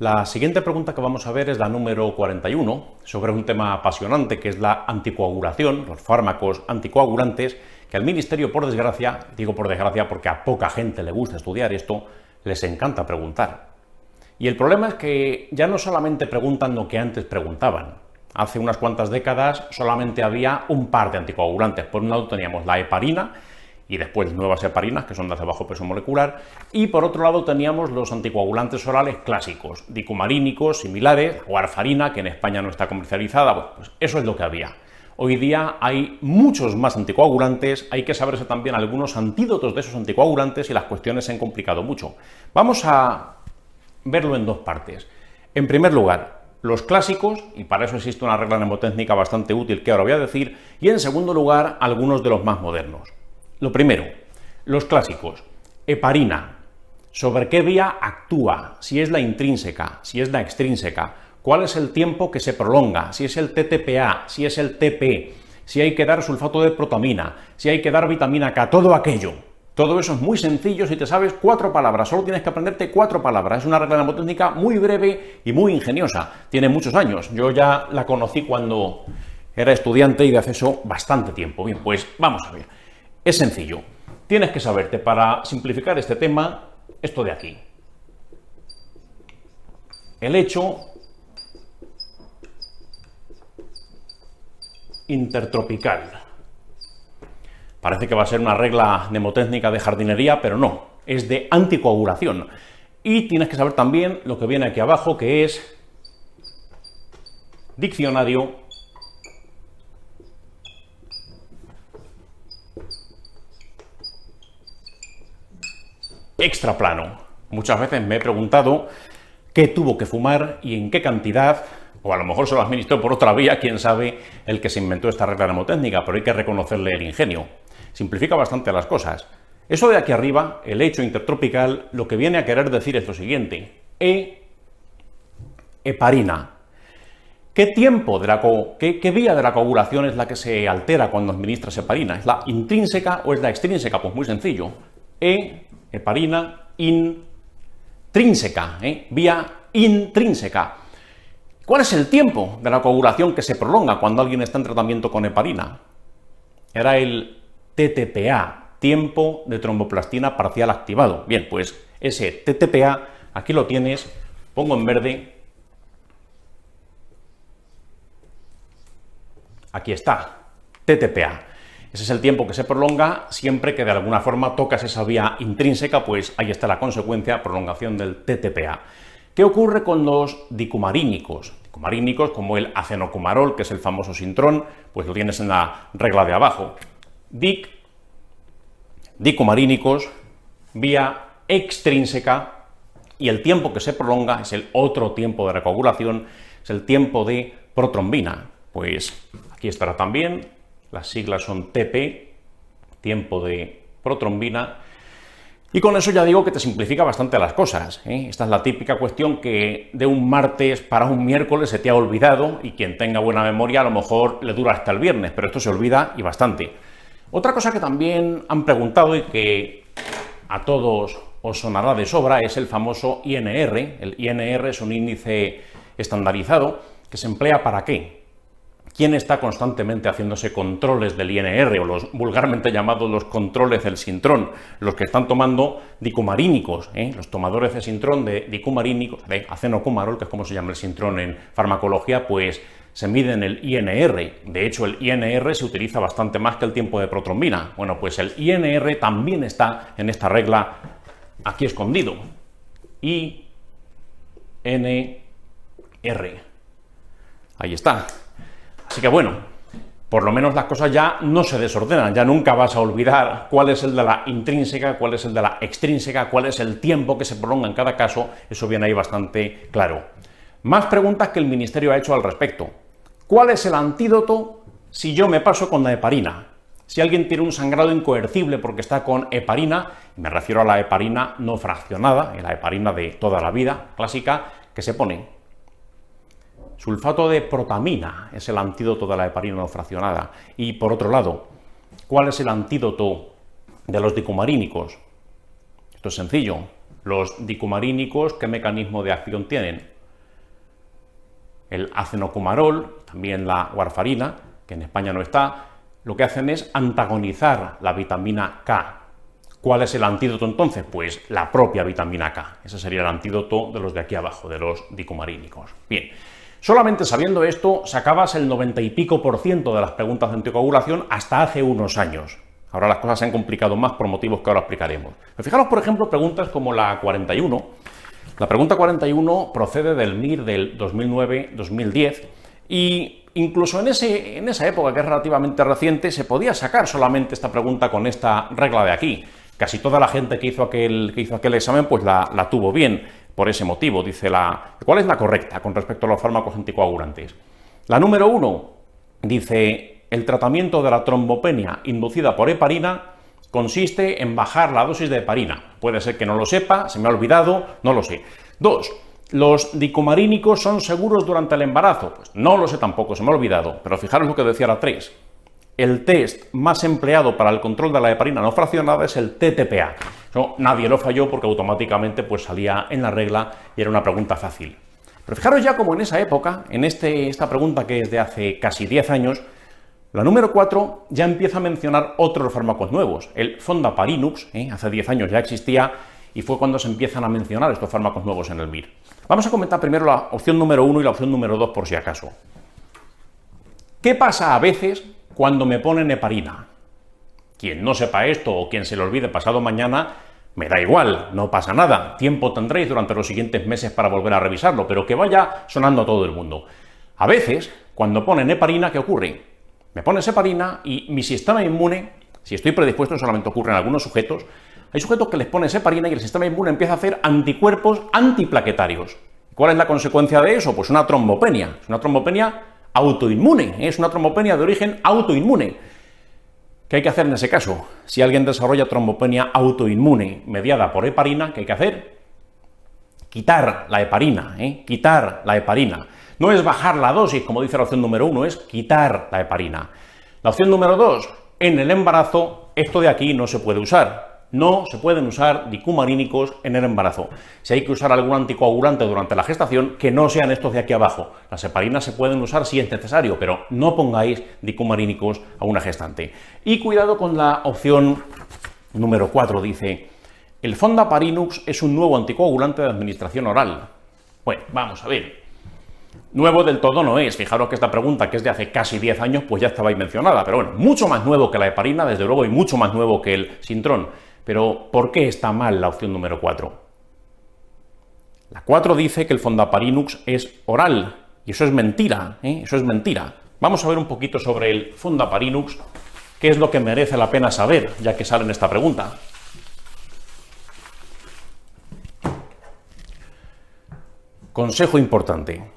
La siguiente pregunta que vamos a ver es la número 41, sobre un tema apasionante que es la anticoagulación, los fármacos anticoagulantes, que al Ministerio, por desgracia, digo por desgracia porque a poca gente le gusta estudiar esto, les encanta preguntar. Y el problema es que ya no solamente preguntan lo que antes preguntaban. Hace unas cuantas décadas solamente había un par de anticoagulantes. Por un lado teníamos la heparina, y después nuevas heparinas, que son las de bajo peso molecular, y por otro lado teníamos los anticoagulantes orales clásicos, dicumarínicos, similares, o warfarina, que en España no está comercializada. Bueno, pues eso es lo que había. Hoy día hay muchos más anticoagulantes, hay que saberse también algunos antídotos de esos anticoagulantes y las cuestiones se han complicado mucho. Vamos a verlo en dos partes. En primer lugar, los clásicos, y para eso existe una regla mnemotécnica bastante útil que ahora voy a decir, y en segundo lugar, algunos de los más modernos. Lo primero, los clásicos. Heparina. ¿Sobre qué vía actúa? Si es la intrínseca, si es la extrínseca. ¿Cuál es el tiempo que se prolonga? Si es el TTPA, si es el TP, si hay que dar sulfato de protamina, si hay que dar vitamina K, todo aquello. Todo eso es muy sencillo si te sabes 4 palabras, solo tienes que aprenderte 4 palabras. Es una regla mnemotécnica muy breve y muy ingeniosa. Tiene muchos años, yo ya la conocí cuando era estudiante y de hace eso bastante tiempo. Bien, pues vamos a ver. Es sencillo. Tienes que saberte, para simplificar este tema, esto de aquí. El hecho intertropical. Parece que va a ser una regla mnemotécnica de jardinería, pero no, es de anticoagulación. Y tienes que saber también lo que viene aquí abajo, que es diccionario extraplano. Muchas veces me he preguntado qué tuvo que fumar y en qué cantidad, o a lo mejor se lo administró por otra vía, quién sabe, el que se inventó esta regla mnemotécnica, pero hay que reconocerle el ingenio. Simplifica bastante las cosas. Eso de aquí arriba, el hecho intertropical, lo que viene a querer decir es lo siguiente. Heparina. ¿Qué tiempo de qué vía de la coagulación es la que se altera cuando administras heparina? ¿Es la intrínseca o es la extrínseca? Pues muy sencillo. Heparina intrínseca, vía intrínseca. ¿Cuál es el tiempo de la coagulación que se prolonga cuando alguien está en tratamiento con heparina? Era el TTPA, tiempo de tromboplastina parcial activado. Bien, pues ese TTPA, aquí lo tienes, pongo en verde. Aquí está, TTPA. Ese es el tiempo que se prolonga siempre que de alguna forma tocas esa vía intrínseca, pues ahí está la consecuencia, prolongación del TTPA. ¿Qué ocurre con los dicumarínicos? Dicumarínicos como el acenocumarol, que es el famoso Sintrón, pues lo tienes en la regla de abajo. Dicumarínicos, vía extrínseca, y el tiempo que se prolonga es el otro tiempo de recoagulación, es el tiempo de protrombina. Pues aquí estará también, las siglas son TP, tiempo de protrombina, y con eso ya digo que te simplifica bastante las cosas, ¿eh? Esta es la típica cuestión que de un martes para un miércoles se te ha olvidado, y quien tenga buena memoria a lo mejor le dura hasta el viernes, pero esto se olvida y bastante. Otra cosa que también han preguntado y que a todos os sonará de sobra es el famoso INR. El INR es un índice estandarizado que se emplea ¿para qué? ¿Quién está constantemente haciéndose controles del INR, o los vulgarmente llamados los controles del Sintrón? Los que están tomando dicumarínicos, los tomadores de Sintrón, de dicumarínicos, de acenocumarol, que es como se llama el Sintrón en farmacología, pues se miden el INR. De hecho, el INR se utiliza bastante más que el tiempo de protrombina. Bueno, pues el INR también está en esta regla aquí escondido. INR. Ahí está. Así que bueno, por lo menos las cosas ya no se desordenan, ya nunca vas a olvidar cuál es el de la intrínseca, cuál es el de la extrínseca, cuál es el tiempo que se prolonga en cada caso, eso viene ahí bastante claro. Más preguntas que el Ministerio ha hecho al respecto. ¿Cuál es el antídoto si yo me paso con la heparina? Si alguien tiene un sangrado incoercible porque está con heparina, me refiero a la heparina no fraccionada, la heparina de toda la vida, clásica, que se pone. Sulfato de protamina es el antídoto de la heparina no fraccionada. Y por otro lado, ¿cuál es el antídoto de los dicumarínicos? Esto es sencillo, Los dicumarínicos, ¿qué mecanismo de acción tienen? El acenocumarol, también la warfarina, que en España no está, lo que hacen es antagonizar la vitamina K. ¿Cuál es el antídoto entonces? Pues la propia vitamina K. Ese sería el antídoto de los de aquí abajo, de los dicumarínicos. Bien, solamente sabiendo esto, sacabas el 90 y pico % de las preguntas de anticoagulación hasta hace unos años. Ahora las cosas se han complicado más por motivos que ahora explicaremos. Pero fijaros, por ejemplo, preguntas como la 41. La pregunta 41 procede del MIR del 2009-2010 y incluso en esa época, que es relativamente reciente, se podía sacar solamente esta pregunta con esta regla de aquí. Casi toda la gente que hizo aquel examen pues la tuvo bien por ese motivo. Dice ¿cuál es la correcta con respecto a los fármacos anticoagulantes? La número 1 dice: el tratamiento de la trombopenia inducida por heparina consiste en bajar la dosis de heparina. Puede ser que no lo sepa, se me ha olvidado, no lo sé. 2. ¿Los dicumarínicos son seguros durante el embarazo? Pues no lo sé tampoco, se me ha olvidado. Pero fijaros lo que decía la 3. El test más empleado para el control de la heparina no fraccionada es el TTPA. No, nadie lo falló porque automáticamente pues salía en la regla y era una pregunta fácil. Pero fijaros ya como en esa época, en esta pregunta que es de hace casi 10 años, la número 4 ya empieza a mencionar otros fármacos nuevos. El Fondaparinux, hace 10 años ya existía y fue cuando se empiezan a mencionar estos fármacos nuevos en el MIR. Vamos a comentar primero la opción número 1 y la opción número 2 por si acaso. ¿Qué pasa a veces cuando me ponen heparina? Quien no sepa esto o quien se le olvide pasado mañana, me da igual, no pasa nada. Tiempo tendréis durante los siguientes meses para volver a revisarlo, pero que vaya sonando a todo el mundo. A veces, cuando ponen heparina, ¿qué ocurre? Me pones heparina y mi sistema inmune, si estoy predispuesto, solamente ocurre en algunos sujetos, hay sujetos que les pones heparina y el sistema inmune empieza a hacer anticuerpos antiplaquetarios. ¿Cuál es la consecuencia de eso? Pues una trombopenia. Es una trombopenia autoinmune, es una trombopenia de origen autoinmune. ¿Qué hay que hacer en ese caso? Si alguien desarrolla trombopenia autoinmune mediada por heparina, ¿qué hay que hacer? Quitar la heparina, quitar la heparina. No es bajar la dosis, como dice la opción número 1, es quitar la heparina. La opción número 2, en el embarazo, esto de aquí no se puede usar. No se pueden usar dicumarínicos en el embarazo. Si hay que usar algún anticoagulante durante la gestación, que no sean estos de aquí abajo. Las heparinas se pueden usar si es necesario, pero no pongáis dicumarínicos a una gestante. Y cuidado con la opción número 4, dice: el Fondaparinux es un nuevo anticoagulante de administración oral. Bueno, vamos a ver. Nuevo del todo no es. Fijaros que esta pregunta, que es de hace casi 10 años, pues ya estaba ahí mencionada. Pero bueno, mucho más nuevo que la heparina, desde luego, y mucho más nuevo que el Sintrón. Pero, ¿por qué está mal la opción número 4? La 4 dice que el Fondaparinux es oral, y eso es mentira, eso es mentira. Vamos a ver un poquito sobre el Fondaparinux, qué es lo que merece la pena saber, ya que sale en esta pregunta. Consejo importante.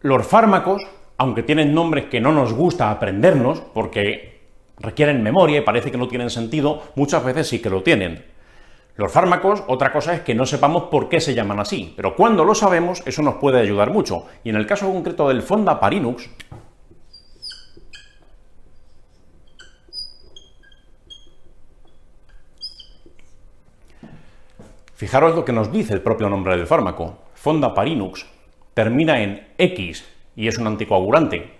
Los fármacos, aunque tienen nombres que no nos gusta aprendernos, porque requieren memoria y parece que no tienen sentido, muchas veces sí que lo tienen. Los fármacos, otra cosa es que no sepamos por qué se llaman así, pero cuando lo sabemos, eso nos puede ayudar mucho. Y en el caso concreto del Fondaparinux, fijaros lo que nos dice el propio nombre del fármaco. Fondaparinux termina en X y es un anticoagulante.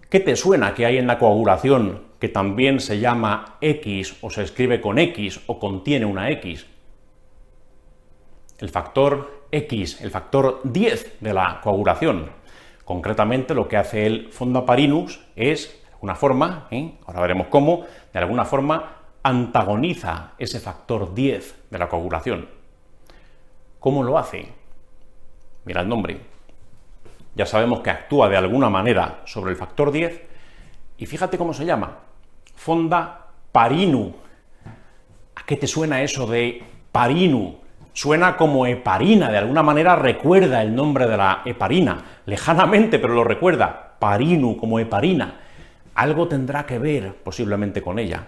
¿Qué te suena que hay en la coagulación que también se llama X o se escribe con X o contiene una X? El factor X, el factor 10 de la coagulación. Concretamente lo que hace el Fondaparinux es, de alguna forma, ahora veremos cómo, de alguna forma antagoniza ese factor 10 de la coagulación. ¿Cómo lo hace? Mira el nombre. Ya sabemos que actúa de alguna manera sobre el factor 10 y fíjate cómo se llama. Fondaparinu. ¿A qué te suena eso de parinu? Suena como heparina, de alguna manera recuerda el nombre de la heparina, lejanamente, pero lo recuerda. Parinu, como heparina. Algo tendrá que ver posiblemente con ella.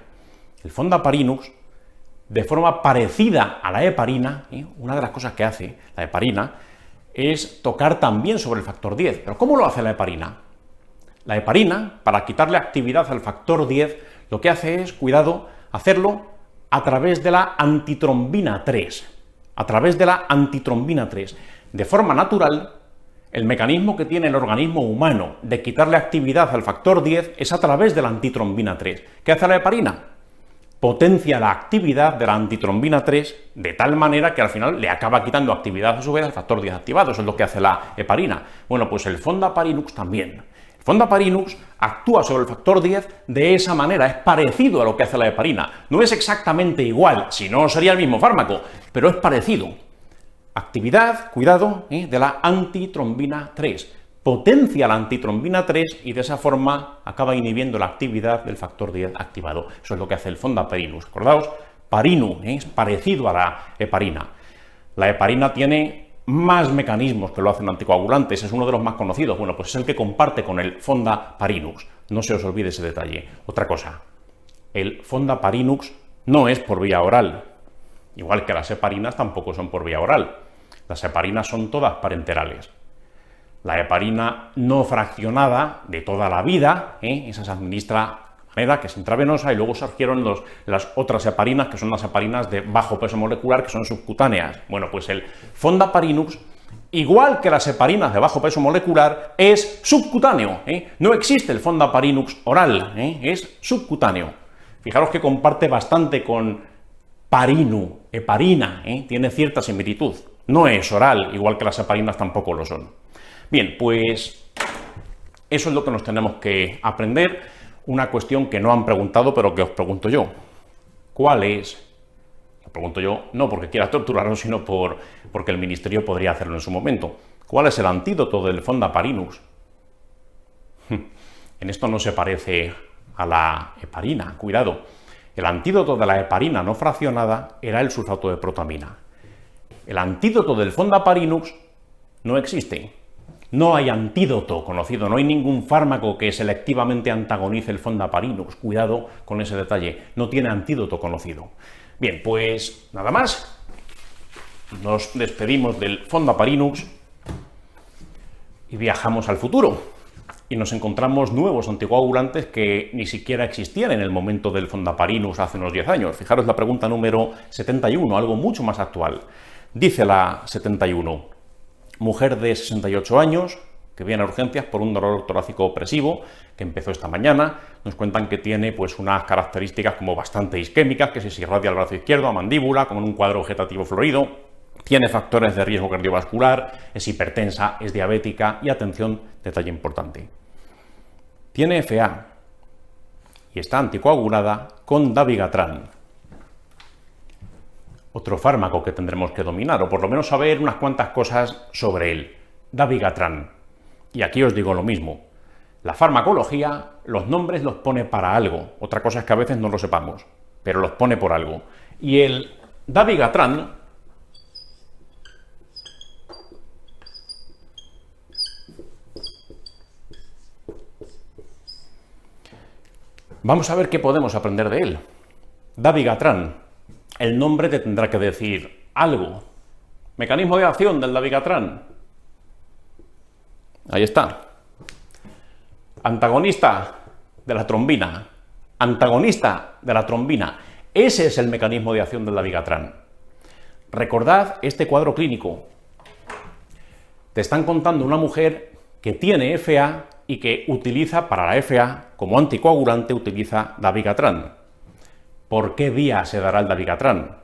El Fondaparinux, de forma parecida a la heparina, una de las cosas que hace la heparina es tocar también sobre el factor 10. ¿Pero cómo lo hace la heparina? La heparina, para quitarle actividad al factor 10, lo que hace es, cuidado, hacerlo a través de la antitrombina 3. A través de la antitrombina 3. De forma natural, el mecanismo que tiene el organismo humano de quitarle actividad al factor 10 es a través de la antitrombina 3. ¿Qué hace la heparina? Potencia la actividad de la antitrombina 3 de tal manera que al final le acaba quitando actividad a su vez al factor 10 activado. Eso es lo que hace la heparina. Bueno, pues el fondaparinux también. El fondaparinux actúa sobre el factor 10 de esa manera, es parecido a lo que hace la heparina. No es exactamente igual, si no sería el mismo fármaco, pero es parecido. Actividad, cuidado, de la antitrombina 3. Potencia la antitrombina 3 y de esa forma acaba inhibiendo la actividad del factor 10 activado. Eso es lo que hace el fondaparinux. Acordaos, parinu, es parecido a la heparina. La heparina tiene más mecanismos que lo hacen anticoagulantes, es uno de los más conocidos. Bueno, pues es el que comparte con el fondaparinux. No se os olvide ese detalle. Otra cosa, el fondaparinux no es por vía oral, igual que las heparinas tampoco son por vía oral. Las heparinas son todas parenterales. La heparina no fraccionada de toda la vida, esa se administra de manera que es intravenosa, y luego surgieron las otras heparinas, que son las heparinas de bajo peso molecular, que son subcutáneas. Bueno, pues el fondaparinux, igual que las heparinas de bajo peso molecular, es subcutáneo. No existe el fondaparinux oral, es subcutáneo. Fijaros que comparte bastante con parinu, heparina, tiene cierta similitud. No es oral, igual que las heparinas tampoco lo son. Bien, pues eso es lo que nos tenemos que aprender. Una cuestión que no han preguntado, pero que os pregunto yo. ¿Cuál es? Lo pregunto yo no porque quiera torturarlo, sino porque el Ministerio podría hacerlo en su momento. ¿Cuál es el antídoto del fondaparinux? En esto no se parece a la heparina, cuidado. El antídoto de la heparina no fraccionada era el sulfato de protamina. El antídoto del fondaparinux no existe. No hay antídoto conocido, no hay ningún fármaco que selectivamente antagonice el fondaparinux. Cuidado con ese detalle, no tiene antídoto conocido. Bien, pues nada más. Nos despedimos del fondaparinux y viajamos al futuro. Y nos encontramos nuevos anticoagulantes que ni siquiera existían en el momento del fondaparinux hace unos 10 años. Fijaros la pregunta número 71, algo mucho más actual. Dice la 71, mujer de 68 años, que viene a urgencias por un dolor torácico opresivo, que empezó esta mañana. Nos cuentan que tiene pues unas características como bastante isquémicas, que se irradia el brazo izquierdo a mandíbula, como en un cuadro vegetativo florido. Tiene factores de riesgo cardiovascular, es hipertensa, es diabética y, atención, detalle importante, tiene FA y está anticoagulada con dabigatran. Otro fármaco que tendremos que dominar, o por lo menos saber unas cuantas cosas sobre él, dabigatran. Y aquí os digo lo mismo, la farmacología los nombres los pone para algo, otra cosa es que a veces no lo sepamos, pero los pone por algo. Y el dabigatran vamos a ver qué podemos aprender de él. Dabigatran. El nombre te tendrá que decir algo. Mecanismo de acción del dabigatran. Ahí está. Antagonista de la trombina. Antagonista de la trombina. Ese es el mecanismo de acción del dabigatran. Recordad este cuadro clínico. Te están contando una mujer que tiene FA y que utiliza para la FA, como anticoagulante, utiliza dabigatran. ¿Por qué vía se dará el dabigatran?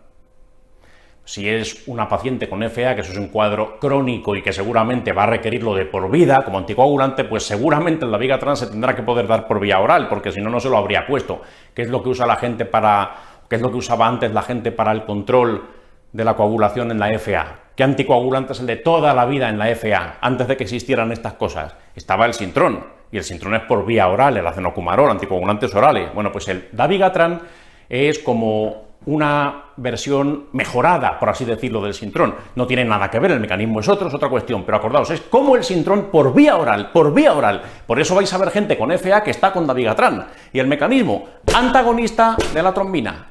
Si es una paciente con FA, que eso es un cuadro crónico y que seguramente va a requerirlo de por vida como anticoagulante, pues seguramente el dabigatran se tendrá que poder dar por vía oral, porque si no, no se lo habría puesto. ¿Qué es lo que usa la gente qué es lo que usaba antes la gente para el control de la coagulación en la FA? ¿Qué anticoagulante es el de toda la vida en la FA, antes de que existieran estas cosas? Estaba el sintrón, y el sintrón es por vía oral, el acenocumarol, anticoagulantes orales. Bueno, pues el dabigatran es como una versión mejorada, por así decirlo, del sintrón. No tiene nada que ver, el mecanismo es otro, es otra cuestión, pero acordaos, es como el sintrón por vía oral, por vía oral. Por eso vais a ver gente con FA que está con dabigatran. Y el mecanismo, antagonista de la trombina.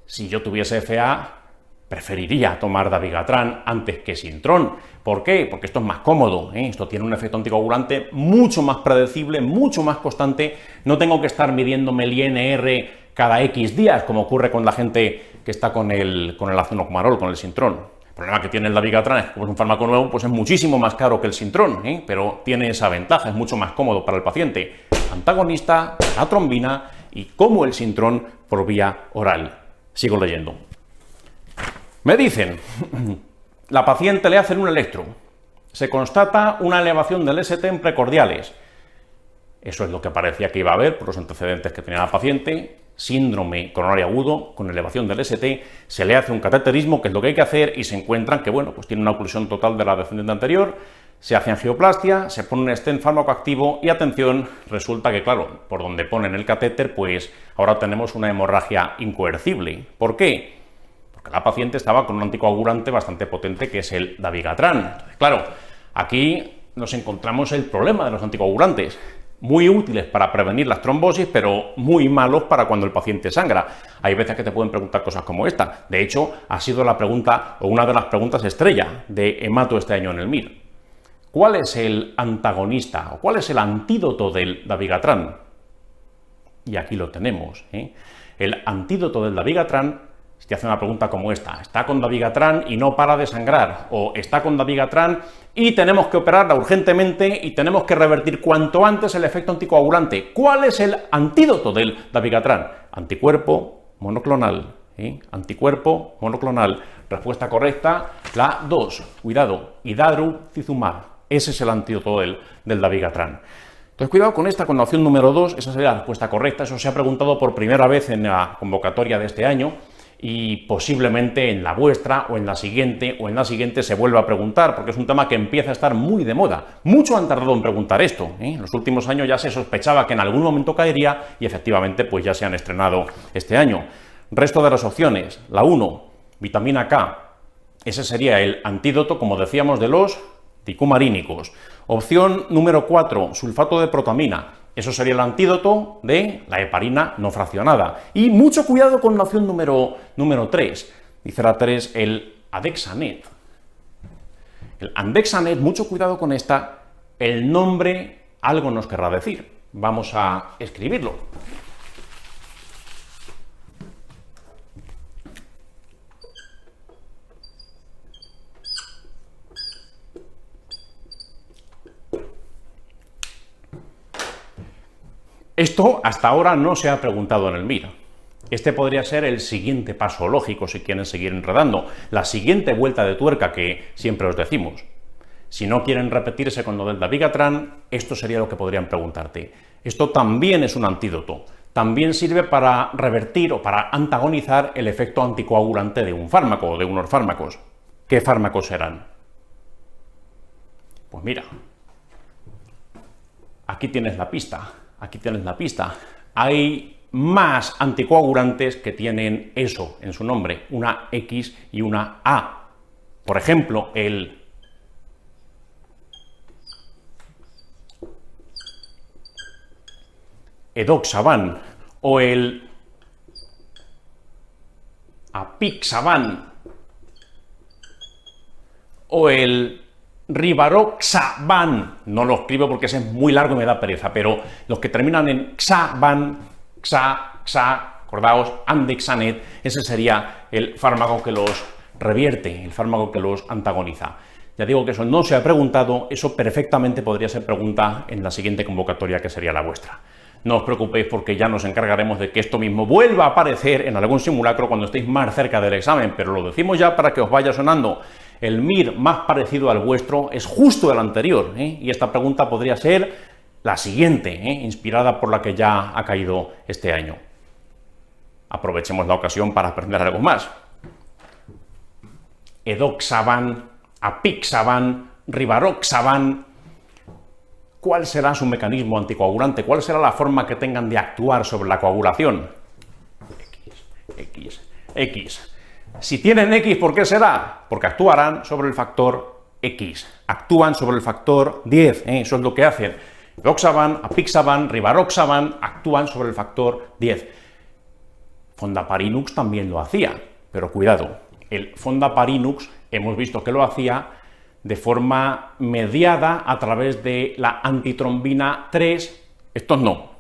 Si yo tuviese FA, preferiría tomar dabigatran antes que Sintrom. ¿Por qué? Porque esto es más cómodo, ¿eh? Esto tiene un efecto anticoagulante mucho más predecible, mucho más constante. No tengo que estar midiéndome el INR cada X días, como ocurre con la gente que está con el azenocumarol, con el Sintrom. El problema que tiene el dabigatran es que como es un fármaco nuevo, pues es muchísimo más caro que el Sintrom, ¿eh? Pero tiene esa ventaja, es mucho más cómodo para el paciente. Antagonista, la trombina y como el Sintrom por vía oral. Sigo leyendo. Me dicen, la paciente le hacen un electro, se constata una elevación del ST en precordiales. Eso es lo que parecía que iba a haber por los antecedentes que tenía la paciente, síndrome coronario agudo con elevación del ST, se le hace un cateterismo, que es lo que hay que hacer, y se encuentran que, bueno, pues tiene una oclusión total de la descendente anterior, se hace angioplastia, se pone un stent fármaco activo y, atención, resulta que, claro, por donde ponen el catéter, pues ahora tenemos una hemorragia incoercible. ¿Por qué? Porque la paciente estaba con un anticoagulante bastante potente que es el dabigatran. Entonces, claro, aquí nos encontramos el problema de los anticoagulantes, muy útiles para prevenir las trombosis, pero muy malos para cuando el paciente sangra. Hay veces que te pueden preguntar cosas como esta. De hecho, ha sido la pregunta o una de las preguntas estrella de hemato este año en el MIR. ¿Cuál es el antagonista o cuál es el antídoto del dabigatran? Y aquí lo tenemos, ¿eh? El antídoto del dabigatran, si te hace una pregunta como esta, está con dabigatran y no para de sangrar, o está con dabigatran y tenemos que operarla urgentemente y tenemos que revertir cuanto antes el efecto anticoagulante. ¿Cuál es el antídoto del dabigatran? Anticuerpo monoclonal, ¿eh? Anticuerpo monoclonal. Respuesta correcta, la 2. Cuidado, hidarufizumab. Ese es el antídoto del dabigatran. Entonces, cuidado con esta, con la opción número 2, esa sería la respuesta correcta. Eso se ha preguntado por primera vez en la convocatoria de este año y posiblemente en la vuestra o en la siguiente se vuelva a preguntar, porque es un tema que empieza a estar muy de moda. Mucho han tardado en preguntar esto, ¿eh? En los últimos años ya se sospechaba que en algún momento caería y efectivamente pues ya se han estrenado este año. Resto de las opciones, la 1, vitamina K. Ese sería el antídoto, como decíamos, de los dicumarínicos. Opción número 4, sulfato de protamina. Eso sería el antídoto de la heparina no fraccionada. Y mucho cuidado con la opción número 3. Dice la 3, el andexanet. El andexanet, mucho cuidado con esta. El nombre algo nos querrá decir. Vamos a escribirlo. Esto hasta ahora no se ha preguntado en el MIR. Este podría ser el siguiente paso lógico si quieren seguir enredando, la siguiente vuelta de tuerca que siempre os decimos. Si no quieren repetirse con lo del dabigatran, esto sería lo que podrían preguntarte. Esto también es un antídoto, también sirve para revertir o para antagonizar el efecto anticoagulante de un fármaco o de unos fármacos. ¿Qué fármacos serán? Pues mira, aquí tienes la pista. Aquí tienes la pista. Hay más anticoagulantes que tienen eso en su nombre, una X y una A. Por ejemplo, el edoxaban o el apixaban o el rivaroxaban. No lo escribo porque ese es muy largo y me da pereza, pero los que terminan en xaban, acordaos, andexanet, ese sería el fármaco que los revierte, el fármaco que los antagoniza. Ya digo que eso no se ha preguntado, eso perfectamente podría ser pregunta en la siguiente convocatoria, que sería la vuestra. No os preocupéis porque ya nos encargaremos de que esto mismo vuelva a aparecer en algún simulacro cuando estéis más cerca del examen, pero lo decimos ya para que os vaya sonando. El MIR más parecido al vuestro es justo el anterior, ¿eh? Y esta pregunta podría ser la siguiente, inspirada por la que ya ha caído este año. Aprovechemos la ocasión para aprender algo más. Edoxaban, apixaban, rivaroxaban. ¿Cuál será su mecanismo anticoagulante? ¿Cuál será la forma que tengan de actuar sobre la coagulación? X. Si tienen X, ¿por qué será? Porque actuarán sobre el factor X. Actúan sobre el factor 10, eso es lo que hacen. Edoxaban, apixaban, rivaroxaban, actúan sobre el factor 10. Fondaparinux también lo hacía, pero cuidado, el Fondaparinux hemos visto que lo hacía de forma mediada a través de la antitrombina 3, estos no.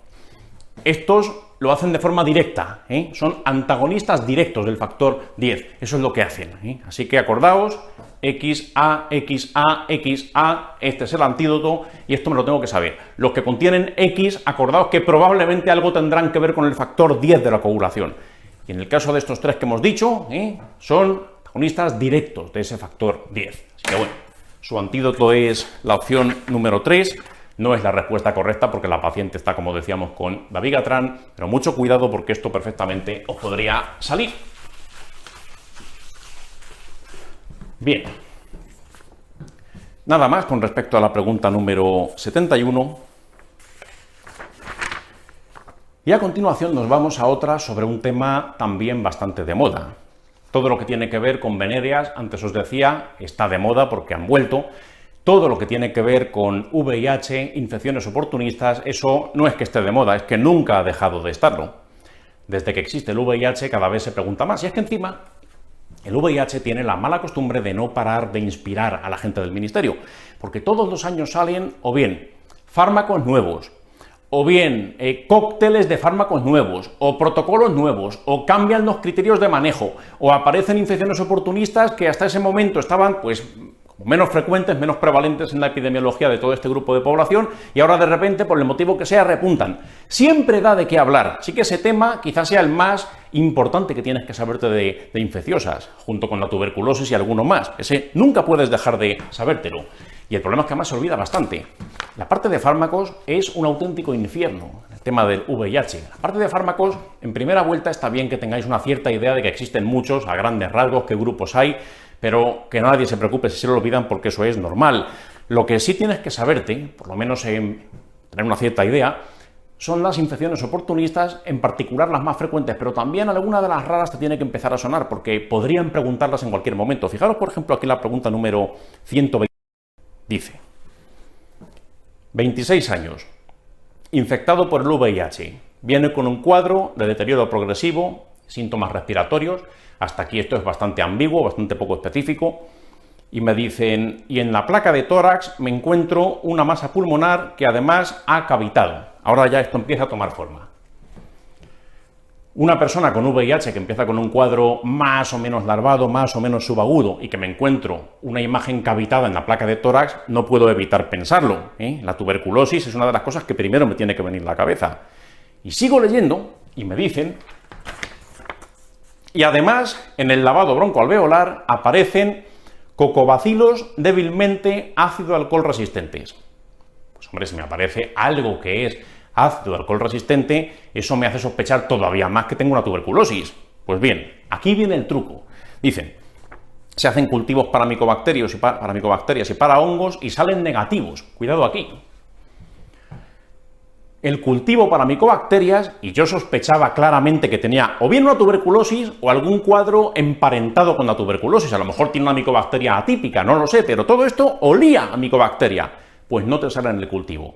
Estos lo hacen de forma directa, son antagonistas directos del factor 10, eso es lo que hacen. Así que acordaos, XA, XA, XA, este es el antídoto y esto me lo tengo que saber. Los que contienen X, acordaos que probablemente algo tendrán que ver con el factor 10 de la coagulación. Y en el caso de estos tres que hemos dicho, son antagonistas directos de ese factor 10. Así que bueno, su antídoto es la opción número 3. No es la respuesta correcta porque la paciente está, como decíamos, con dabigatran, pero mucho cuidado porque esto perfectamente os podría salir. Bien. Nada más con respecto a la pregunta número 71. Y a continuación nos vamos a otra sobre un tema también bastante de moda. Todo lo que tiene que ver con venéreas, antes os decía, está de moda porque han vuelto. Todo lo que tiene que ver con VIH, infecciones oportunistas, eso no es que esté de moda, es que nunca ha dejado de estarlo. Desde que existe el VIH cada vez se pregunta más. Y es que encima el VIH tiene la mala costumbre de no parar de inspirar a la gente del ministerio, porque todos los años salen o bien fármacos nuevos, o bien cócteles de fármacos nuevos, o protocolos nuevos, o cambian los criterios de manejo, o aparecen infecciones oportunistas que hasta ese momento estaban, pues, menos frecuentes, menos prevalentes en la epidemiología de todo este grupo de población y ahora de repente, por el motivo que sea, repuntan. Siempre da de qué hablar. Sí que ese tema quizás sea el más importante que tienes que saberte de infecciosas, junto con la tuberculosis y alguno más. Ese nunca puedes dejar de sabértelo. Y el problema es que además se olvida bastante. La parte de fármacos es un auténtico infierno, el tema del VIH. La parte de fármacos, en primera vuelta está bien que tengáis una cierta idea de que existen muchos, a grandes rasgos, qué grupos hay, pero que nadie se preocupe si se lo olvidan porque eso es normal. Lo que sí tienes que saberte, por lo menos tener una cierta idea, son las infecciones oportunistas, en particular las más frecuentes, pero también alguna de las raras te tiene que empezar a sonar porque podrían preguntarlas en cualquier momento. Fijaros, por ejemplo, aquí la pregunta número 120. Dice, 26 años, infectado por el VIH, viene con un cuadro de deterioro progresivo, síntomas respiratorios. Hasta aquí esto es bastante ambiguo, bastante poco específico, y me dicen, y en la placa de tórax me encuentro una masa pulmonar que además ha cavitado. Ahora ya esto empieza a tomar forma. Una persona con VIH que empieza con un cuadro más o menos larvado, más o menos subagudo, y que me encuentro una imagen cavitada en la placa de tórax, no puedo evitar pensarlo. La tuberculosis es una de las cosas que primero me tiene que venir a la cabeza. Y sigo leyendo, y me dicen, y además, en el lavado broncoalveolar aparecen cocobacilos débilmente ácido alcohol resistentes. Pues hombre, si me aparece algo que es ácido alcohol resistente, eso me hace sospechar todavía más que tengo una tuberculosis. Pues bien, aquí viene el truco. Dicen, se hacen cultivos para micobacterias y para hongos y salen negativos. Cuidado aquí. El cultivo para micobacterias, y yo sospechaba claramente que tenía o bien una tuberculosis o algún cuadro emparentado con la tuberculosis. A lo mejor tiene una micobacteria atípica, no lo sé, pero todo esto olía a micobacteria. Pues no te sale en el cultivo.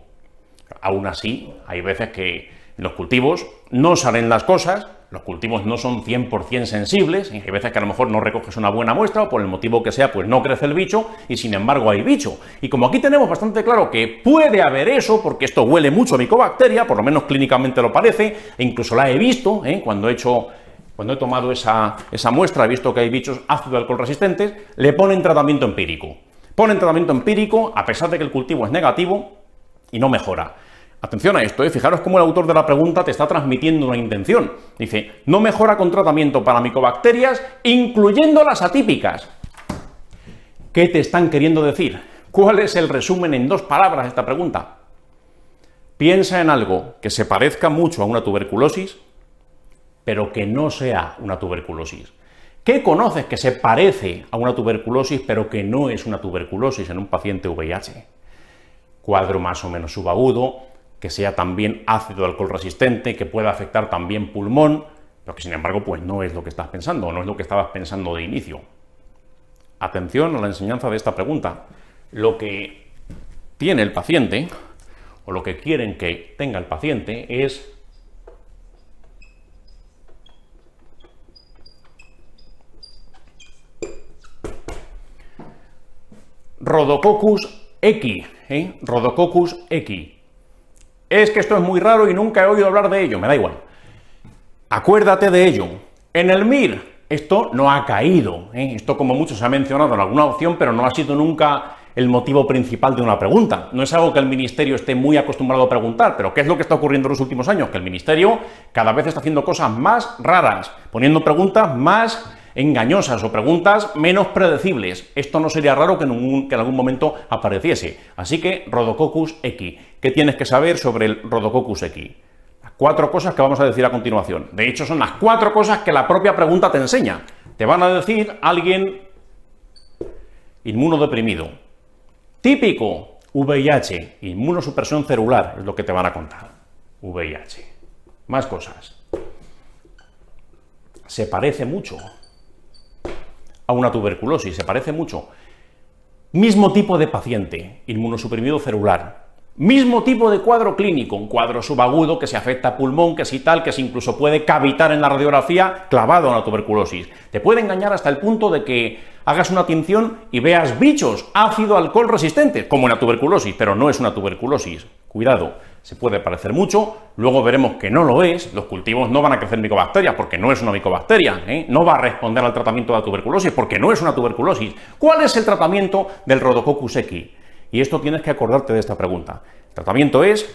Aún así, hay veces que en los cultivos no salen las cosas, los cultivos no son 100% sensibles, y hay veces que a lo mejor no recoges una buena muestra o por el motivo que sea, pues no crece el bicho y sin embargo hay bicho. Y como aquí tenemos bastante claro que puede haber eso, porque esto huele mucho a micobacteria, por lo menos clínicamente lo parece, e incluso la he visto, cuando he tomado esa muestra, he visto que hay bichos ácido alcohol resistentes, le ponen tratamiento empírico. Ponen tratamiento empírico a pesar de que el cultivo es negativo y no mejora. Atención a esto, fijaros cómo el autor de la pregunta te está transmitiendo una intención. Dice, no mejora con tratamiento para micobacterias, incluyendo las atípicas. ¿Qué te están queriendo decir? ¿Cuál es el resumen en 2 palabras de esta pregunta? Piensa en algo que se parezca mucho a una tuberculosis, pero que no sea una tuberculosis. ¿Qué conoces que se parece a una tuberculosis, pero que no es una tuberculosis en un paciente VIH? Cuadro más o menos subagudo, que sea también ácido alcohol resistente, que pueda afectar también pulmón, pero que sin embargo pues no es lo que estás pensando, no es lo que estabas pensando de inicio. Atención a la enseñanza de esta pregunta. Lo que tiene el paciente, o lo que quieren que tenga el paciente, es Rhodococcus equi, Rhodococcus equi. Es que esto es muy raro y nunca he oído hablar de ello, me da igual. Acuérdate de ello. En el MIR esto no ha caído, esto como mucho se ha mencionado en alguna opción, pero no ha sido nunca el motivo principal de una pregunta. No es algo que el Ministerio esté muy acostumbrado a preguntar, pero ¿qué es lo que está ocurriendo en los últimos años? Que el Ministerio cada vez está haciendo cosas más raras, poniendo preguntas más engañosas o preguntas menos predecibles. Esto no sería raro que en algún momento apareciese. Así que, Rhodococcus equi. ¿Qué tienes que saber sobre el Rhodococcus equi? Las 4 cosas que vamos a decir a continuación. De hecho, son las 4 cosas que la propia pregunta te enseña. Te van a decir alguien inmunodeprimido. Típico, VIH, inmunosupresión celular, es lo que te van a contar. VIH. Más cosas. Se parece mucho a una tuberculosis, se parece mucho. Mismo tipo de paciente, inmunosuprimido celular. Mismo tipo de cuadro clínico, un cuadro subagudo que se afecta a pulmón, que si tal, que se incluso puede cavitar en la radiografía clavado a una tuberculosis. Te puede engañar hasta el punto de que hagas una tinción y veas bichos ácido alcohol resistentes, como en la tuberculosis, pero no es una tuberculosis. Cuidado, se puede parecer mucho, luego veremos que no lo es, los cultivos no van a crecer micobacterias porque no es una micobacteria, no va a responder al tratamiento de la tuberculosis porque no es una tuberculosis. ¿Cuál es el tratamiento del Rhodococcus equi? Y esto tienes que acordarte de esta pregunta. El tratamiento es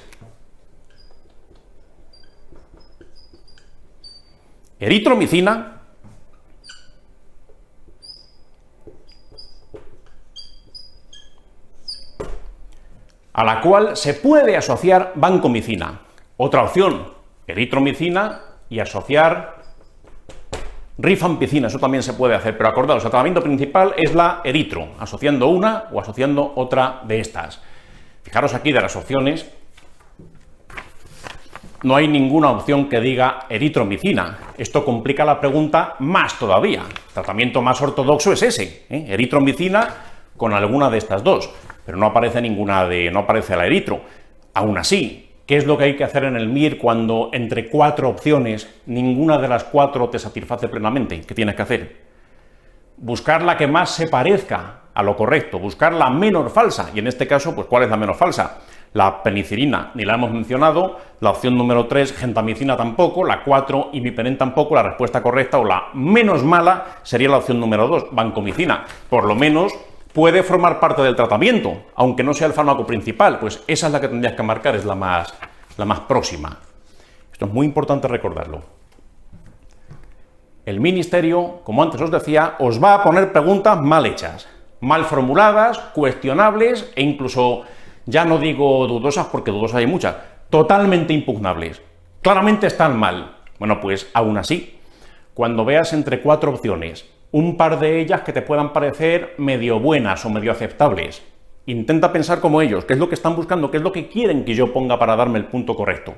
eritromicina, a la cual se puede asociar vancomicina. Otra opción, eritromicina y asociar rifampicina, eso también se puede hacer, pero acordaos, el tratamiento principal es la eritro, asociando una o asociando otra de estas. Fijaros aquí de las opciones, no hay ninguna opción que diga eritromicina. Esto complica la pregunta más todavía. El tratamiento más ortodoxo es ese, eritromicina con alguna de estas dos, pero no aparece no aparece la eritro. Aún así, ¿qué es lo que hay que hacer en el MIR cuando entre 4 opciones ninguna de las 4 te satisface plenamente? ¿Qué tienes que hacer? Buscar la que más se parezca a lo correcto, buscar la menos falsa, y en este caso, pues ¿cuál es la menos falsa? La penicilina, ni la hemos mencionado, la opción número 3, gentamicina tampoco, la 4, imipenem tampoco, la respuesta correcta o la menos mala sería la opción número 2, vancomicina. Por lo menos puede formar parte del tratamiento, aunque no sea el fármaco principal, pues esa es la que tendrías que marcar, es la más próxima. Esto es muy importante recordarlo. El Ministerio, como antes os decía, os va a poner preguntas mal hechas, mal formuladas, cuestionables e incluso, ya no digo dudosas porque dudosas hay muchas, totalmente impugnables. Claramente están mal. Bueno, pues aún así, cuando veas entre 4 opciones, un par de ellas que te puedan parecer medio buenas o medio aceptables, intenta pensar como ellos, qué es lo que están buscando, qué es lo que quieren que yo ponga para darme el punto correcto.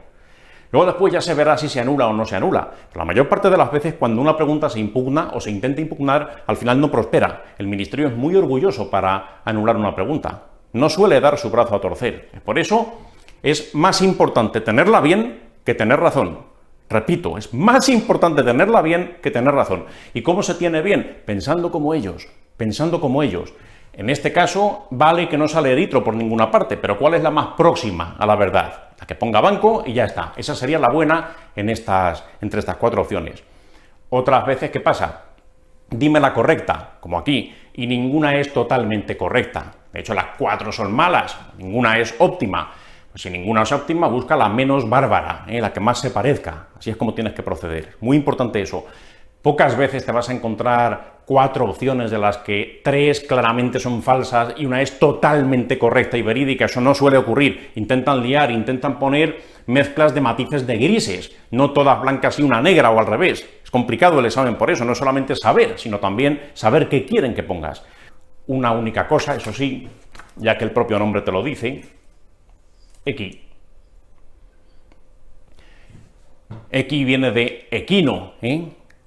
Luego después ya se verá si se anula o no se anula. Pero la mayor parte de las veces cuando una pregunta se impugna o se intenta impugnar, al final no prospera. El Ministerio es muy orgulloso para anular una pregunta. No suele dar su brazo a torcer. Por eso es más importante tenerla bien que tener razón. Repito, es más importante tenerla bien que tener razón. ¿Y cómo se tiene bien? Pensando como ellos, pensando como ellos. En este caso, vale que no sale eritro por ninguna parte, pero ¿cuál es la más próxima a la verdad? La que ponga banco y ya está. Esa sería la buena entre estas 4 opciones. Otras veces, ¿qué pasa? Dime la correcta, como aquí, y ninguna es totalmente correcta. De hecho, las 4 son malas, ninguna es óptima. Pues si ninguna es óptima, busca la menos bárbara, la que más se parezca. Así es como tienes que proceder. Muy importante eso. Pocas veces te vas a encontrar 4 opciones de las que 3 claramente son falsas y una es totalmente correcta y verídica. Eso no suele ocurrir. Intentan liar, intentan poner mezclas de matices de grises, no todas blancas y una negra o al revés. Es complicado el examen por eso, no solamente saber, sino también saber qué quieren que pongas. Una única cosa, eso sí, ya que el propio nombre te lo dice, equi. Equi viene de equino,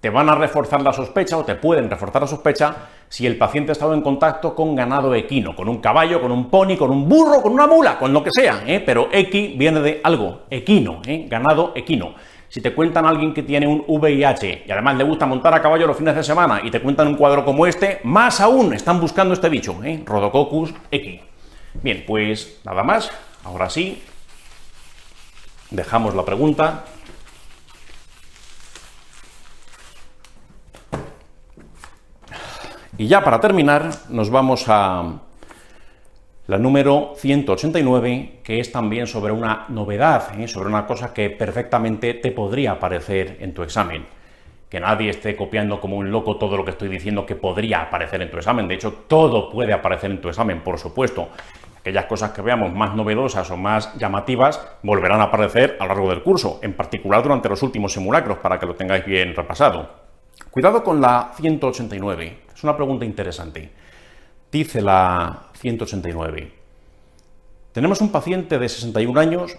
Te van a reforzar la sospecha o te pueden reforzar la sospecha si el paciente ha estado en contacto con ganado equino, con un caballo, con un pony, con un burro, con una mula, con lo que sea, pero equi viene de algo, equino, ganado equino. Si te cuentan a alguien que tiene un VIH y además le gusta montar a caballo los fines de semana y te cuentan un cuadro como este, más aún están buscando este bicho, Rhodococcus equi. Bien, pues nada más. Ahora sí, dejamos la pregunta. Y ya para terminar, nos vamos a la número 189, que es también sobre una novedad, sobre una cosa que perfectamente te podría aparecer en tu examen. Que nadie esté copiando como un loco todo lo que estoy diciendo que podría aparecer en tu examen. De hecho, todo puede aparecer en tu examen, por supuesto. Aquellas cosas que veamos más novedosas o más llamativas volverán a aparecer a lo largo del curso, en particular durante los últimos simulacros, para que lo tengáis bien repasado. Cuidado con la 189, es una pregunta interesante. Dice la 189, tenemos un paciente de 61 años,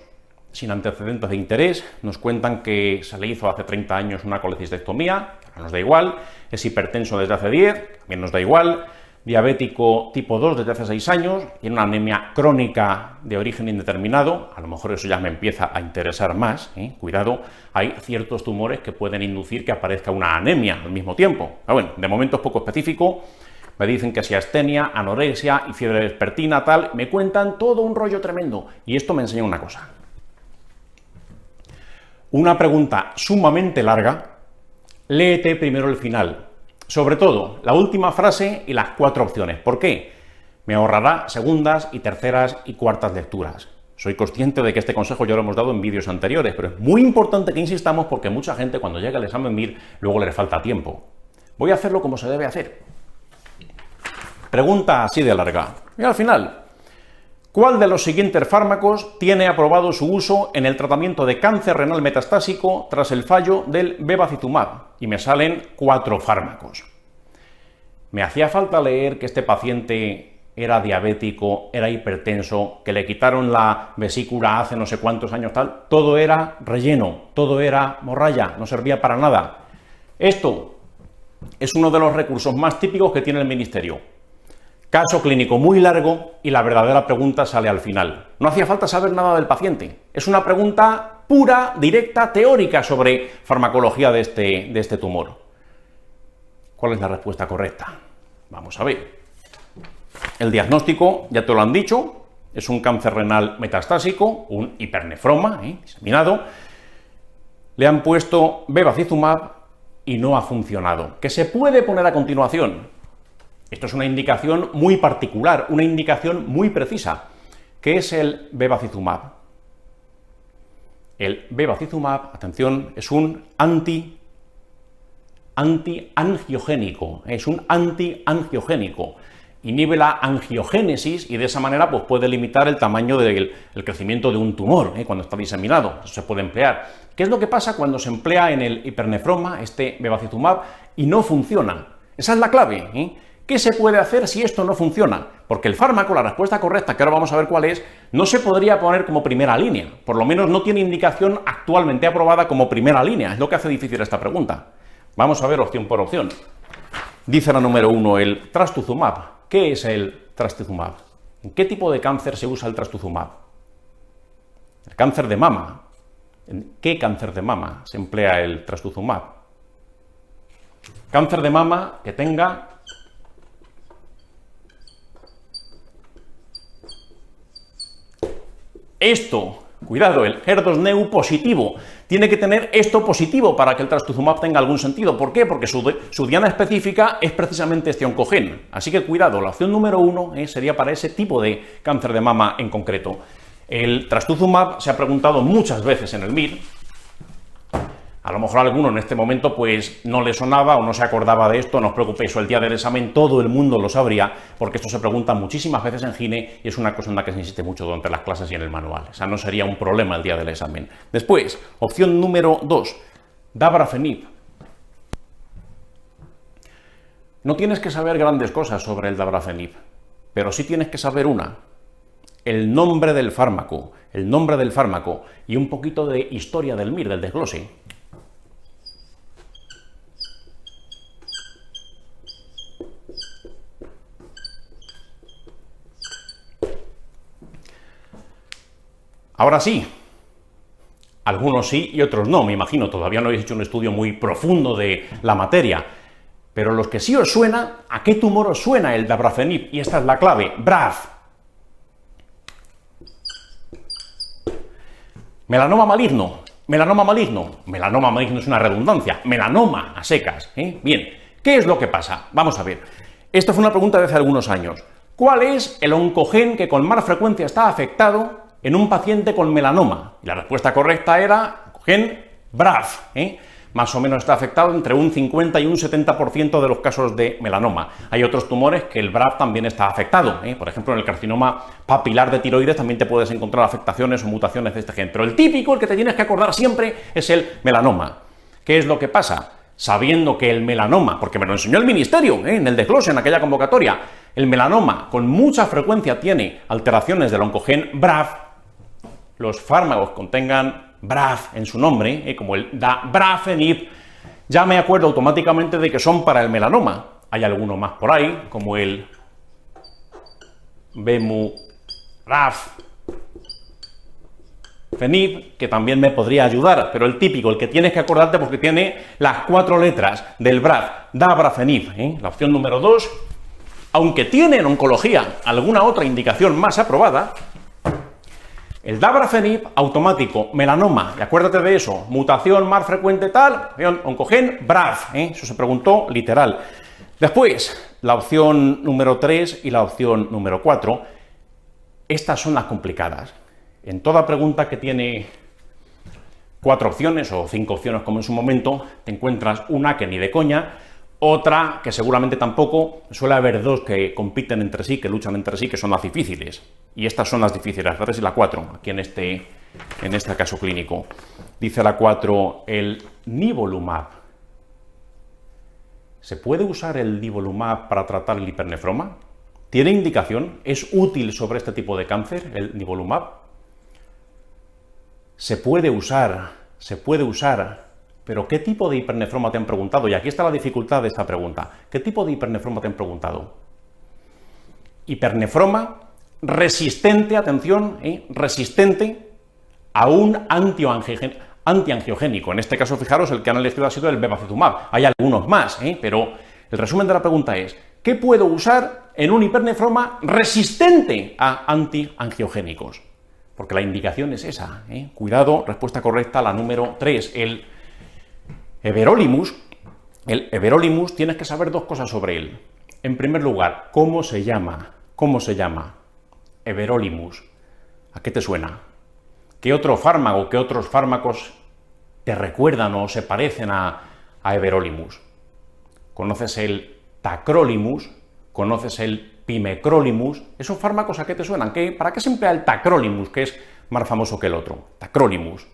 sin antecedentes de interés, nos cuentan que se le hizo hace 30 años una colecistectomía, que no nos da igual, es hipertenso desde hace 10, también nos da igual, diabético tipo 2 desde hace 6 años, tiene una anemia crónica de origen indeterminado, a lo mejor eso ya me empieza a interesar más, cuidado, hay ciertos tumores que pueden inducir que aparezca una anemia al mismo tiempo. Pero bueno, de momento es poco específico, me dicen que si astenia, anorexia y fiebre vespertina, tal, me cuentan todo un rollo tremendo, y esto me enseña una cosa. Una pregunta sumamente larga, léete primero el final. Sobre todo, la última frase y las 4 opciones. ¿Por qué? Me ahorrará segundas y terceras y cuartas lecturas. Soy consciente de que este consejo ya lo hemos dado en vídeos anteriores, pero es muy importante que insistamos porque mucha gente cuando llega al examen MIR luego le falta tiempo. Voy a hacerlo como se debe hacer. Pregunta así de larga. Y al final, ¿cuál de los siguientes fármacos tiene aprobado su uso en el tratamiento de cáncer renal metastásico tras el fallo del bevacizumab? Y me salen 4 fármacos. ¿Me hacía falta leer que este paciente era diabético, era hipertenso, que le quitaron la vesícula hace no sé cuántos años tal? Todo era relleno, todo era morralla, no servía para nada. Esto es uno de los recursos más típicos que tiene el Ministerio. Caso clínico muy largo y la verdadera pregunta sale al final. No hacía falta saber nada del paciente. Es una pregunta pura, directa, teórica sobre farmacología de este tumor. ¿Cuál es la respuesta correcta? Vamos a ver. El diagnóstico, ya te lo han dicho, es un cáncer renal metastásico, un hipernefroma, diseminado. Le han puesto bevacizumab y no ha funcionado. ¿Qué se puede poner a continuación? Esto es una indicación muy particular, una indicación muy precisa. ¿Qué es el bevacizumab? El bevacizumab, atención, es un antiangiogénico, es un antiangiogénico. Inhibe la angiogénesis y de esa manera pues, puede limitar el tamaño del crecimiento de un tumor cuando está diseminado. Eso se puede emplear. ¿Qué es lo que pasa cuando se emplea en el hipernefroma, este bevacizumab, y no funciona? Esa es la clave. ¿Qué se puede hacer si esto no funciona? Porque el fármaco, la respuesta correcta, que ahora vamos a ver cuál es, no se podría poner como primera línea. Por lo menos no tiene indicación actualmente aprobada como primera línea. Es lo que hace difícil esta pregunta. Vamos a ver opción por opción. Dice la número 1, el trastuzumab. ¿Qué es el trastuzumab? ¿En qué tipo de cáncer se usa el trastuzumab? El cáncer de mama. ¿En qué cáncer de mama se emplea el trastuzumab? Cáncer de mama que tenga esto, cuidado, el HER2-Neu positivo. Tiene que tener esto positivo para que el trastuzumab tenga algún sentido. ¿Por qué? Porque su diana específica es precisamente este oncogen. Así que cuidado, la opción número 1 sería para ese tipo de cáncer de mama en concreto. El trastuzumab se ha preguntado muchas veces en el MIR. A lo mejor a alguno en este momento pues no le sonaba o no se acordaba de esto, no os preocupéis, o el día del examen todo el mundo lo sabría, porque esto se pregunta muchísimas veces en Gine y es una cosa en la que se insiste mucho durante las clases y en el manual. O sea, no sería un problema el día del examen. Después, opción número 2, dabrafenib. No tienes que saber grandes cosas sobre el dabrafenib, pero sí tienes que saber una. El nombre del fármaco y un poquito de historia del MIR, del desglose. Ahora sí, Algunos sí y otros no, me imagino. Todavía no habéis hecho un estudio muy profundo de la materia. Pero los que sí os suena, ¿a qué tumor os suena el dabrafenib? Y esta es la clave, BRAF. Melanoma maligno, melanoma maligno. Melanoma maligno es una redundancia, melanoma a secas. Bien, ¿qué es lo que pasa? Vamos a ver. Esta fue una pregunta de hace algunos años. ¿Cuál es el oncogen que con más frecuencia está afectado en un paciente con melanoma? Y la respuesta correcta era oncogen BRAF. Más o menos está afectado entre un 50 y un 70% de los casos de melanoma. Hay otros tumores que el BRAF también está afectado. Por ejemplo, en el carcinoma papilar de tiroides también te puedes encontrar afectaciones o mutaciones de este gen. Pero el típico, el que te tienes que acordar siempre, es el melanoma. ¿Qué es lo que pasa? Sabiendo que el melanoma, porque me lo enseñó el ministerio, en el desglose, en aquella convocatoria, el melanoma con mucha frecuencia tiene alteraciones del oncogen BRAF, los fármacos contengan BRAF en su nombre, como el dabrafenib, ya me acuerdo automáticamente de que son para el melanoma. Hay alguno más por ahí, como el BEMURAF Fenib, que también me podría ayudar, pero el típico, el que tienes que acordarte porque tiene las 4 letras del BRAF, dabrafenib, la opción número 2, aunque tiene en oncología alguna otra indicación más aprobada, el dabrafenib automático, melanoma, y acuérdate de eso, mutación más frecuente tal, oncogen BRAF, eso se preguntó literal. Después, la opción número 3 y la opción número 4, estas son las complicadas. En toda pregunta que tiene 4 opciones o 5 opciones como en su momento, te encuentras una que ni de coña, otra que seguramente tampoco, suele haber 2 que compiten entre sí, que luchan entre sí, que son las difíciles. Y estas son las difíciles, la 3 y la 4, aquí en este caso clínico. Dice la 4, el nivolumab. ¿Se puede usar el nivolumab para tratar el hipernefroma? ¿Tiene indicación? ¿Es útil sobre este tipo de cáncer, el nivolumab? Se puede usar, pero ¿qué tipo de hipernefroma te han preguntado? Y aquí está la dificultad de esta pregunta. ¿Qué tipo de hipernefroma te han preguntado? Hipernefroma resistente, atención, resistente a un antiangiogénico. En este caso, fijaros, el que han elegido ha sido el bevacizumab. Hay algunos más, pero el resumen de la pregunta es, ¿qué puedo usar en un hipernefroma resistente a antiangiogénicos? Porque la indicación es esa, Cuidado, respuesta correcta, la número 3, el everolimus. El everolimus, tienes que saber 2 cosas sobre él. En primer lugar, ¿cómo se llama? ¿Cómo se llama? Everolimus. ¿A qué te suena? ¿Qué otro fármaco, qué otros fármacos te recuerdan o se parecen a everolimus? ¿Conoces el tacrolimus? ¿Conoces el pimecrolimus? ¿Esos fármacos a qué te suenan? ¿Para qué se emplea el tacrolimus, que es más famoso que el otro? Tacrolimus.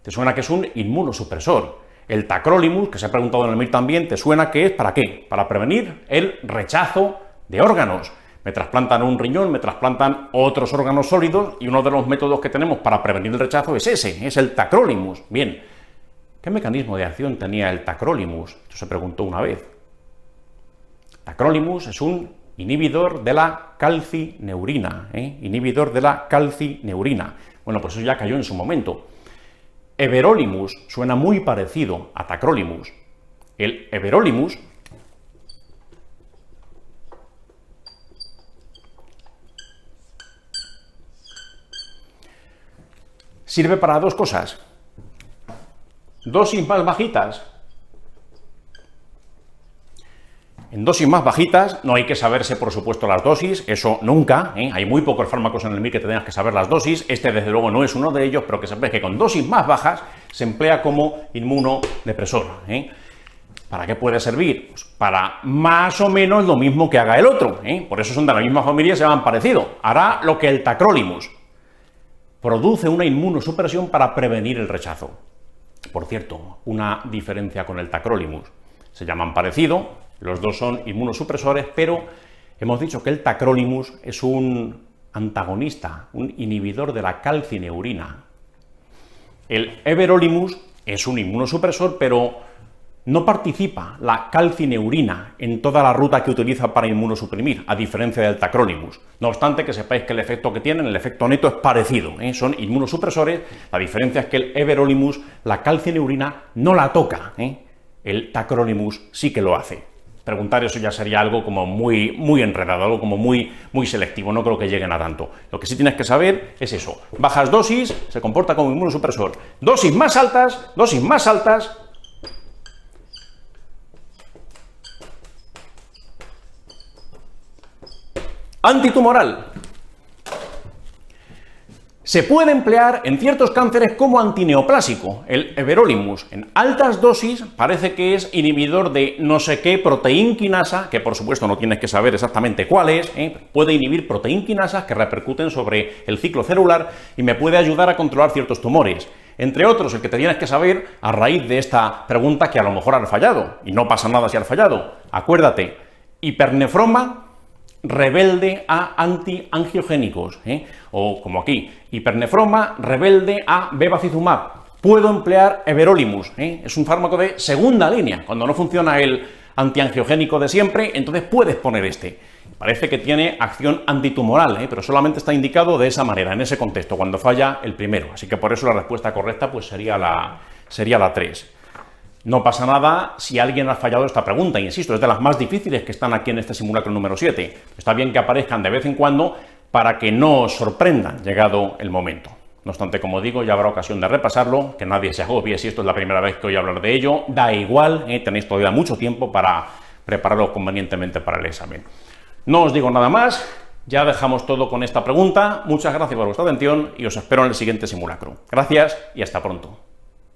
¿Te suena que es un inmunosupresor? El tacrolimus, que se ha preguntado en el MIR también, ¿te suena que es para qué? Para prevenir el rechazo de órganos. Me trasplantan un riñón, me trasplantan otros órganos sólidos y uno de los métodos que tenemos para prevenir el rechazo es ese, es el tacrolimus. Bien, ¿qué mecanismo de acción tenía el tacrolimus? Esto se preguntó una vez. Tacrolimus es un inhibidor de la calcineurina, inhibidor de la calcineurina. Bueno, pues eso ya cayó en su momento. Everolimus suena muy parecido a tacrolimus. El everolimus sirve para 2 cosas. Dosis más bajitas. En dosis más bajitas, no hay que saberse, por supuesto, las dosis, eso nunca, Hay muy pocos fármacos en el MIR que te tengas que saber las dosis, este desde luego no es uno de ellos, pero que sepáis que con dosis más bajas se emplea como inmunodepresor, ¿Para qué puede servir? Pues para más o menos lo mismo que haga el otro, Por eso son de la misma familia y se llaman parecido. Hará lo que el tacrolimus. Produce una inmunosupresión para prevenir el rechazo. Por cierto, una diferencia con el tacrolimus. Se llaman parecido, los 2 son inmunosupresores, pero hemos dicho que el tacrolimus es un antagonista, un inhibidor de la calcineurina. El everolimus es un inmunosupresor, pero no participa la calcineurina en toda la ruta que utiliza para inmunosuprimir, a diferencia del tacrolimus. No obstante, que sepáis que el efecto que tienen, el efecto neto, es parecido, son inmunosupresores. La diferencia es que el everolimus, la calcineurina, no la toca, el tacrolimus sí que lo hace. Preguntar eso ya sería algo como muy enredado, algo como muy selectivo, no creo que lleguen a tanto. Lo que sí tienes que saber es eso: bajas dosis, se comporta como inmunosupresor; dosis más altas, antitumoral. Se puede emplear en ciertos cánceres como antineoplásico, el everolimus. En altas dosis parece que es inhibidor de no sé qué proteinquinasa, que por supuesto no tienes que saber exactamente cuál es, puede inhibir proteinquinasas que repercuten sobre el ciclo celular y me puede ayudar a controlar ciertos tumores. Entre otros, el que te tienes que saber a raíz de esta pregunta, que a lo mejor has fallado, y no pasa nada si has fallado. Acuérdate, hipernefroma rebelde a antiangiogénicos, o como aquí, hipernefroma rebelde a bevacizumab. Puedo emplear everolimus, es un fármaco de segunda línea. Cuando no funciona el antiangiogénico de siempre, entonces puedes poner este. Parece que tiene acción antitumoral, pero solamente está indicado de esa manera, en ese contexto, cuando falla el primero. Así que por eso la respuesta correcta pues sería la 3. No pasa nada si alguien ha fallado esta pregunta, insisto, es de las más difíciles que están aquí en este simulacro número 7. Está bien que aparezcan de vez en cuando para que no os sorprendan llegado el momento. No obstante, como digo, ya habrá ocasión de repasarlo, que nadie se agobie si esto es la primera vez que oye hablar de ello. Da igual, tenéis todavía mucho tiempo para prepararlo convenientemente para el examen. No os digo nada más, ya dejamos todo con esta pregunta. Muchas gracias por vuestra atención y os espero en el siguiente simulacro. Gracias y hasta pronto.